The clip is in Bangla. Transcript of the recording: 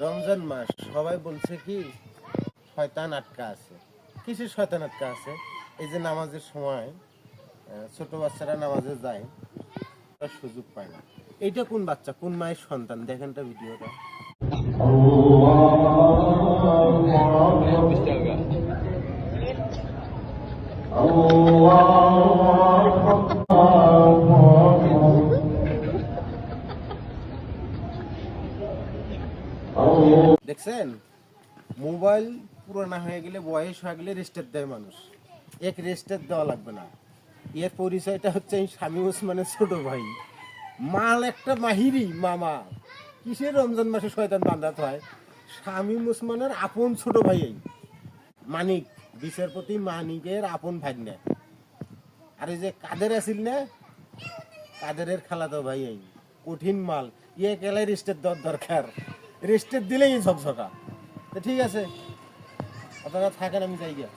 রমজান মাস সবাই বলছে কি শয়তান আটকা আছে। কিসের শয়তান আটকা আছে? এই যে নামাজের সময় ছোট বাচ্চারা নামাজে যায়, তার সুযোগ পায় না। এইটা কোন বাচ্চা, কোন মায়ের সন্তান? দেখেন তো ভিডিওটা। দেখছেন, মোবাইল পুরোনো হয়ে গেলে, বয়স হয়ে গেলে রেস্টার দেয় মানুষ। এক রেস্টার দেওয়া লাগবে না। এর পরিচয়টা হচ্ছে এই শামীম ওসমানের ছোট ভাই, মাল একটা মাহিরি মামা। কিসের রমজান মাসে শয়তান বান্ধাত হয়? শামীম ওসমানের আপন ছোট ভাই এই মানিক, বিচারপতি মানিকের আপন ভাগ্নে। আর এই যে কাদের আসিল না, কাদেরের খালাতো ভাই এই কঠিন মাল। ইয়ে কেলাই রেস্টার দেওয়ার দরকার, রেস্টার দিলেই ঝকঝকা। তো ঠিক আছে, আপনারা থাকেন, আমি যাই গিয়া।